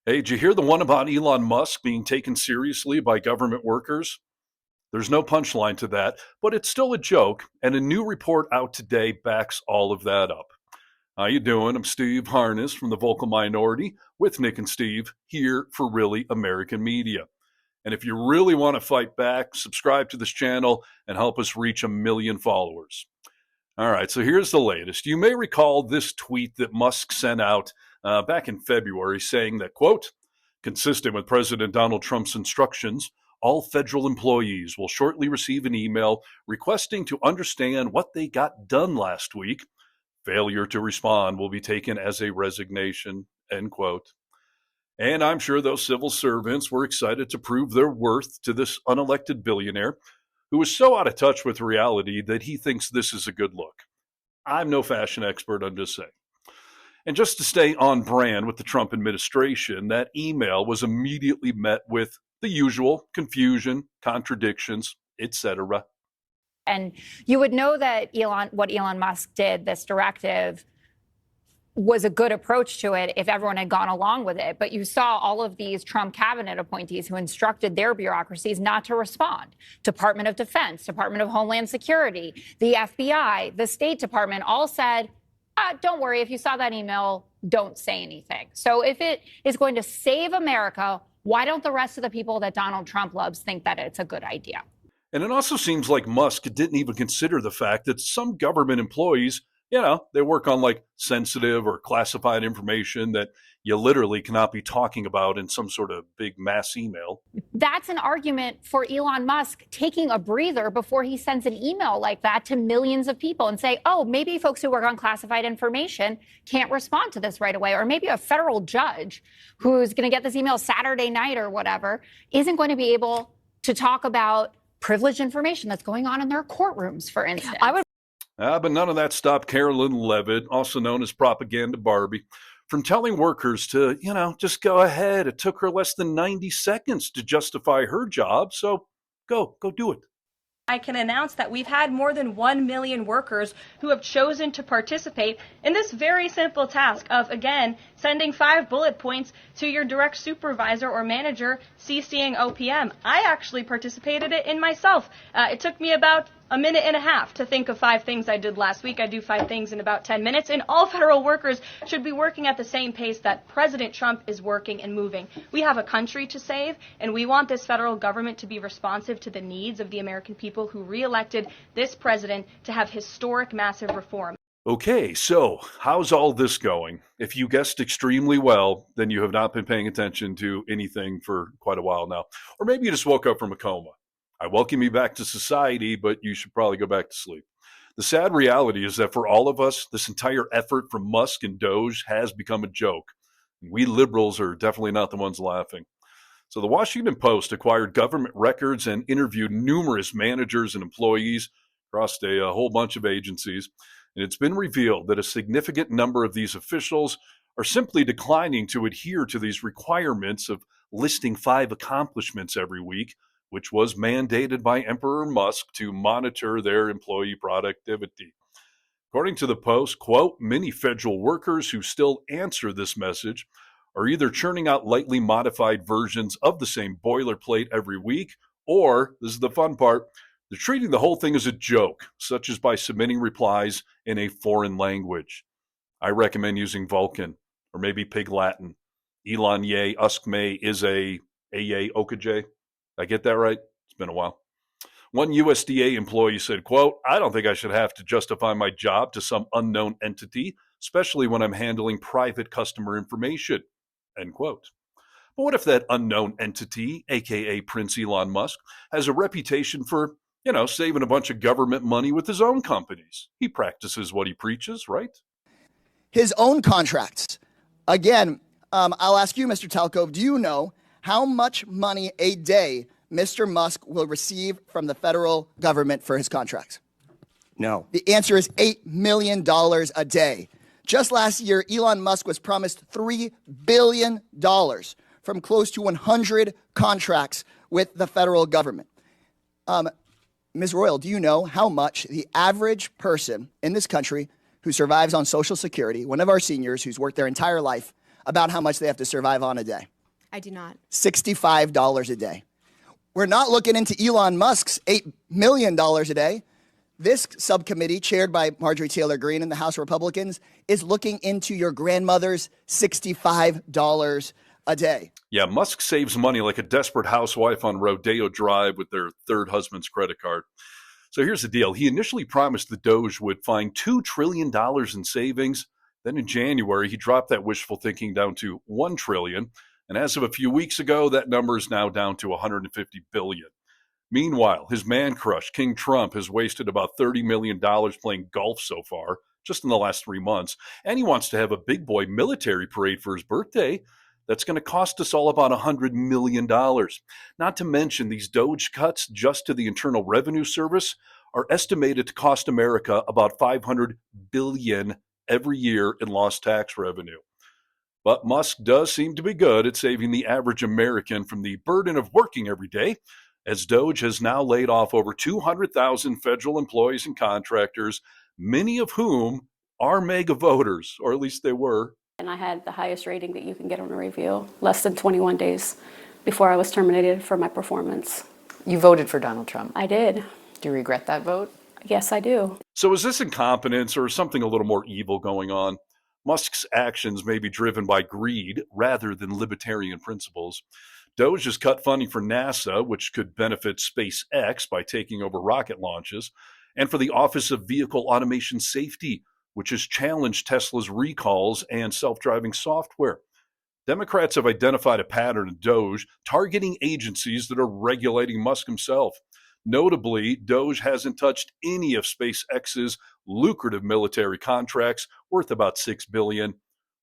Hey, did you hear the one about Elon Musk being taken seriously by government workers? There's no punchline to that, but it's still a joke, and a new report out today backs all of that up. How you doing? I'm Steve Harness from the Vocal Minority with Nick and Steve here for Really American Media. And if you really want to fight back, subscribe to this channel and help us reach 1 million followers. All right, so here's the latest. You may recall this tweet that Musk sent out back in February saying that, quote, consistent with President Donald Trump's instructions, all federal employees will shortly receive an email requesting to understand what they got done last week. Failure to respond will be taken as a resignation, end quote. And I'm sure those civil servants were excited to prove their worth to this unelected billionaire who is so out of touch with reality that he thinks this is a good look. I'm no fashion expert, I'm just saying. And just to stay on brand with the Trump administration, that email was immediately met with the usual confusion, contradictions, etc. And you would know that what Elon Musk did, this directive, was a good approach to it if everyone had gone along with it. But you saw all of these Trump cabinet appointees who instructed their bureaucracies not to respond. Department of Defense, Department of Homeland Security, the FBI, the State Department all said, don't worry, if you saw that email, don't say anything. So if it is going to save America, why don't the rest of the people that Donald Trump loves think that it's a good idea? And it also seems like Musk didn't even consider the fact that some government employees, they work on like sensitive or classified information that you literally cannot be talking about in some sort of big mass email. That's an argument for Elon Musk taking a breather before he sends an email like that to millions of people and say, oh, maybe folks who work on classified information can't respond to this right away. Or maybe a federal judge who's going to get this email Saturday night or whatever isn't going to be able to talk about privileged information that's going on in their courtrooms, for instance. But none of that stopped Carolyn Levitt, also known as Propaganda Barbie, from telling workers to, just go ahead. It took her less than 90 seconds to justify her job, so go do it. I can announce that we've had more than 1 million workers who have chosen to participate in this very simple task of, again, sending 5 bullet points to your direct supervisor or manager, CCing OPM. I actually participated in myself. It took me about a minute and a half to think of 5 things I did last week. I do 5 things in about 10 minutes, and all federal workers should be working at the same pace that President Trump is working and moving. We have a country to save, and we want this federal government to be responsive to the needs of the American people who re-elected this president to have historic, massive reform. Okay, so how's all this going? If you guessed extremely well, then you have not been paying attention to anything for quite a while now. Or maybe you just woke up from a coma. I welcome you back to society, but you should probably go back to sleep. The sad reality is that for all of us, this entire effort from Musk and Doge has become a joke. We liberals are definitely not the ones laughing. So the Washington Post acquired government records and interviewed numerous managers and employees across a whole bunch of agencies. And it's been revealed that a significant number of these officials are simply declining to adhere to these requirements of listing 5 accomplishments every week, which was mandated by Emperor Musk to monitor their employee productivity. According to the Post, quote, many federal workers who still answer this message are either churning out lightly modified versions of the same boilerplate every week, or, this is the fun part, they're treating the whole thing as a joke, such as by submitting replies in a foreign language. I recommend using Vulcan, or maybe Pig Latin. Elon ye, usk me, is a ye, okaj. I get that right? It's been a while. One USDA employee said, quote, I don't think I should have to justify my job to some unknown entity, especially when I'm handling private customer information, end quote. But what if that unknown entity, aka Prince Elon Musk, has a reputation for, saving a bunch of government money with his own companies? He practices what he preaches, right? His own contracts. Again, I'll ask you, Mr. Talcove, do you know how much money a day Mr. Musk will receive from the federal government for his contracts? No. The answer is $8 million a day. Just last year, Elon Musk was promised $3 billion from close to 100 contracts with the federal government. Ms. Royal, do you know how much the average person in this country who survives on Social Security, one of our seniors who's worked their entire life, about how much they have to survive on a day? I do not. $65 a day. We're not looking into Elon Musk's $8 million a day. This subcommittee, chaired by Marjorie Taylor Greene and the House Republicans, is looking into your grandmother's $65 a day. Yeah, Musk saves money like a desperate housewife on Rodeo Drive with their third husband's credit card. So here's the deal. He initially promised the Doge would find $2 trillion in savings. Then in January, he dropped that wishful thinking down to $1 trillion. And as of a few weeks ago, that number is now down to $150 billion. Meanwhile, his man crush, King Trump, has wasted about $30 million playing golf so far, just in the last 3 months. And he wants to have a big boy military parade for his birthday. That's going to cost us all about $100 million. Not to mention these Doge cuts just to the Internal Revenue Service are estimated to cost America about $500 billion every year in lost tax revenue. But Musk does seem to be good at saving the average American from the burden of working every day, as Doge has now laid off over 200,000 federal employees and contractors, many of whom are mega voters, or at least they were. And I had the highest rating that you can get on a review, less than 21 days before I was terminated for my performance. You voted for Donald Trump. I did. Do you regret that vote? Yes, I do. So is this incompetence or something a little more evil going on? Musk's actions may be driven by greed rather than libertarian principles. Doge has cut funding for NASA, which could benefit SpaceX by taking over rocket launches, and for the Office of Vehicle Automation Safety, which has challenged Tesla's recalls and self-driving software. Democrats have identified a pattern in Doge targeting agencies that are regulating Musk himself. Notably, Doge hasn't touched any of SpaceX's lucrative military contracts worth about $6 billion.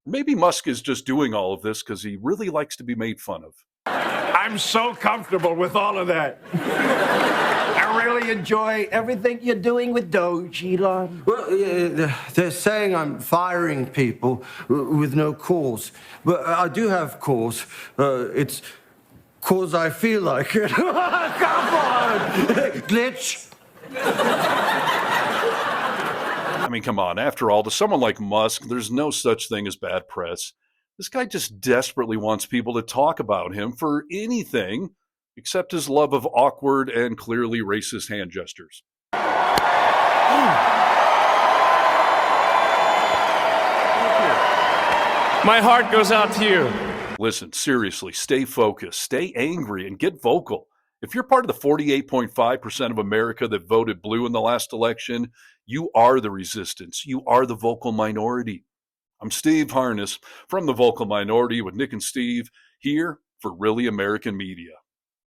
Maybe Musk is just doing all of this because he really likes to be made fun of. I'm so comfortable with all of that. I really enjoy everything you're doing with Doge, Elon. Well, they're saying I'm firing people with no cause. But I do have cause. It's cause I feel like it. Come on! Glitch! I mean, come on. After all, to someone like Musk, there's no such thing as bad press. This guy just desperately wants people to talk about him for anything except his love of awkward and clearly racist hand gestures. My heart goes out to you. Listen, seriously, stay focused, stay angry, and get vocal. If you're part of the 48.5% of America that voted blue in the last election, you are the resistance. You are the vocal minority. I'm Steve Harness from the Vocal Minority with Nick and Steve here for Really American Media.